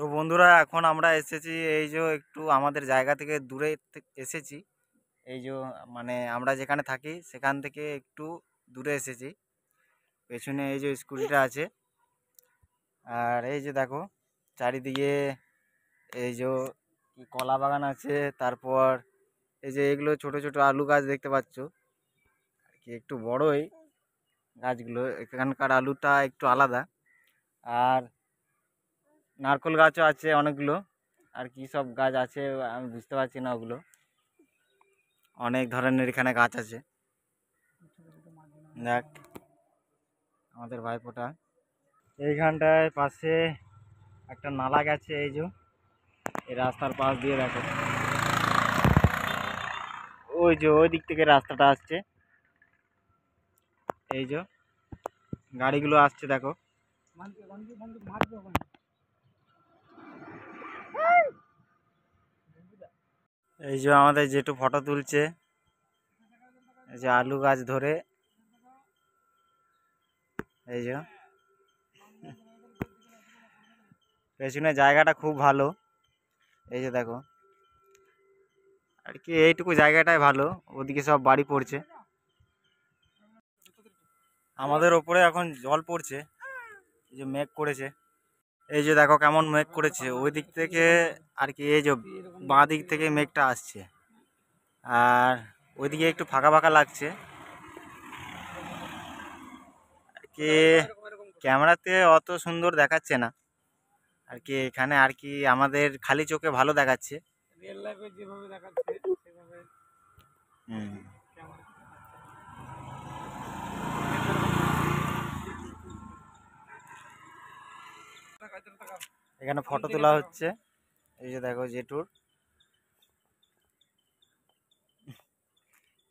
তো বন্ধুরা এখন আমরা এসেছি এই যে একটু আমাদের জায়গা থেকে দূরে এসেছি। এই যে মানে আমরা যেখানে থাকি সেখান থেকে একটু দূরে এসেছি। পেছনে এই যে স্কুটিটা আছে, আর এই যে দেখো চারিদিকে এই যে কি কলা বাগান আছে, তারপর এই যে এগুলো ছোট ছোট আলু গাছ দেখতে পাচ্ছ, আর কি একটু বড়ই গাছগুলো, এখানকার আলুটা একটু আলাদা। আর নারকেল গাছও আছে অনেকগুলো, আর কি সব গাছ আছে আমি বুঝতে পারছি না ওগুলো। অনেক ধরনের এখানে গাছ আছে। দেখ আমাদের ভাইফোঁটা এইখানটায় পাশে একটা নালা গেছে, এই যে এই রাস্তার পাশ দিয়ে দেখো, ওই যে ওই দিক থেকে রাস্তাটা আসছে, এই যে গাড়িগুলো আসছে দেখো। এই যে আমাদের যেটু ফটো তুলছে, এই যে আলু গাছ ধরে, এই যে পেছনে জায়গাটা খুব ভালো। এই যে দেখো আর কি এইটুকু জায়গাটাই ভালো, ওদিকে সব বাড়ি পড়ছে। আমাদের ওপরে এখন জল পড়ছে, এই যে মেঘ করেছে, এই যে দেখো কেমন মেঘ করেছে ওই দিক থেকে, আর কি এই যে বাঁ দিক থেকে মেঘটা আসছে, আর ওইদিকে একটু ফাঁকা ফাঁকা লাগছে আর কি। ক্যামেরাতে অত সুন্দর দেখাচ্ছে না আর কি, এখানে আর কি আমাদের খালি চোখে ভালো দেখাচ্ছে। এখানে ফটো তোলা হচ্ছে, এই যে দেখো জেঠুর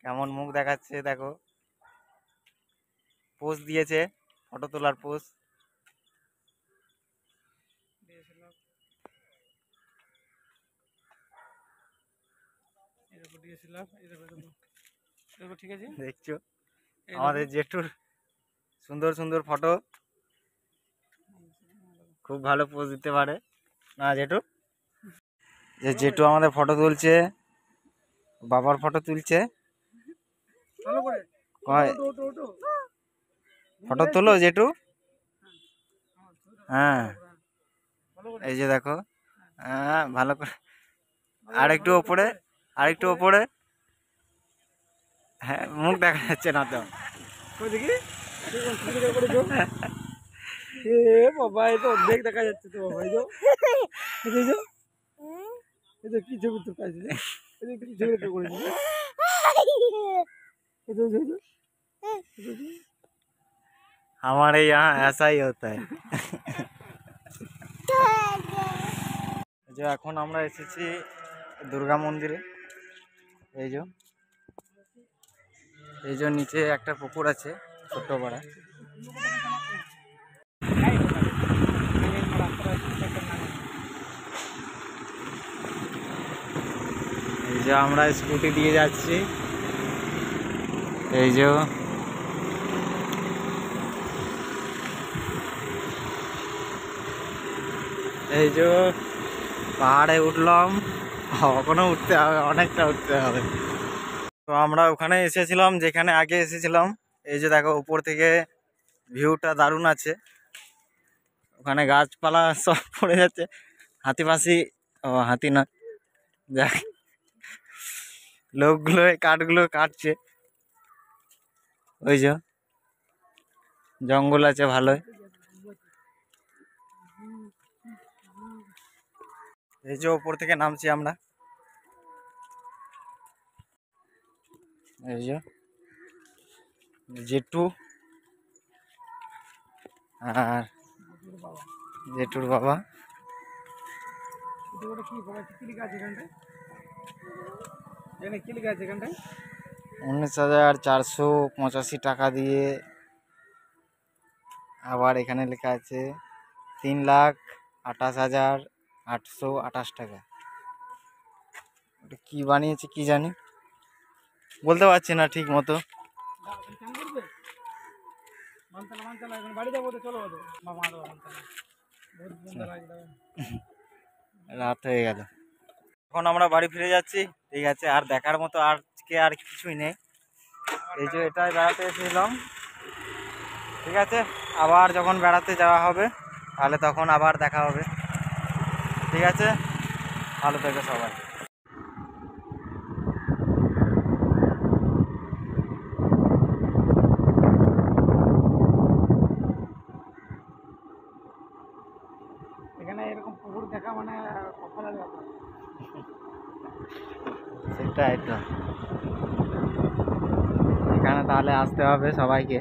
কেমন মুখ দেখাচ্ছে দেখো, পোজ দিয়েছে, ফটো তোলার পোজ। দেখছো আমাদের জেঠুর সুন্দর সুন্দর ফটো, খুব ভালো পোজ দিতে পারে না জেঠু। যে জেঠু আমাদের ফটো তুলছে, বাবার ফটো তুলছে, ফটো তোলো জেঠু। হ্যাঁ এই যে দেখো, হ্যাঁ ভালো করে, আরেকটু ওপরে, আরেকটু ওপরে, হ্যাঁ মুখ দেখা যাচ্ছে না তো। বাবা এই তো অর্ধেক দেখা যাচ্ছে তো বাবা, এই যে কি ছবি তো পাইছি, এই যে কি ছবি তো করেছি, हमारे यहाँ ऐसा ही होता है। যে এখন আমরা এসেছি দুর্গা মন্দিরে, এই যে এই যে নিচে একটা পুকুর আছে ছোট্ট পাড়া। এই যে আমরা স্কুটি দিয়ে যাচ্ছি, এই যে এই যে পাহাড়ে উঠলাম, এখনো উঠতে হবে, অনেকটা উঠতে হবে। তো আমরা ওখানে এসেছিলাম যেখানে আগে এসেছিলাম, এই যে দেখো উপর থেকে ভিউটা দারুণ আছে, ওখানে গাছপালা সব পড়ে যাচ্ছে, হাতি ফাঁসি, ও হাতি না, দেখ লোকগুলো এই কাঠগুলো কাটছে, ওই যে জঙ্গল আছে ভালোই। এই যে উপর থেকে নামছি আমরা, এই যে জেঠু আর জেঠুর বাবা। 19,485 টাকা দিয়ে, আবার এখানে লেখা আছে 3,28,828 টাকা। ওটা কি বানিয়েছে কি জানি, বলতে পারছি না ঠিক মতো। বাড়ি যাবো তো, চলো মামা রাত হয়ে গেল, এখন আমরা বাড়ি ফিরে যাচ্ছি। ঠিক আছে, আর দেখার মতো আজকে আর কিছুই নেই। এই যে এটাই বেড়াতে এসেছিলাম। ঠিক আছে, আবার যখন বেড়াতে যাওয়া হবে তাহলে তখন আবার দেখা হবে। ঠিক আছে, ভালো থেকো সবাই। এখানে এরকম পুকুর দেখা মানে কপালের ব্যাপার। সেটাই তো, এখানে তাহলে আসতে হবে সবাইকে।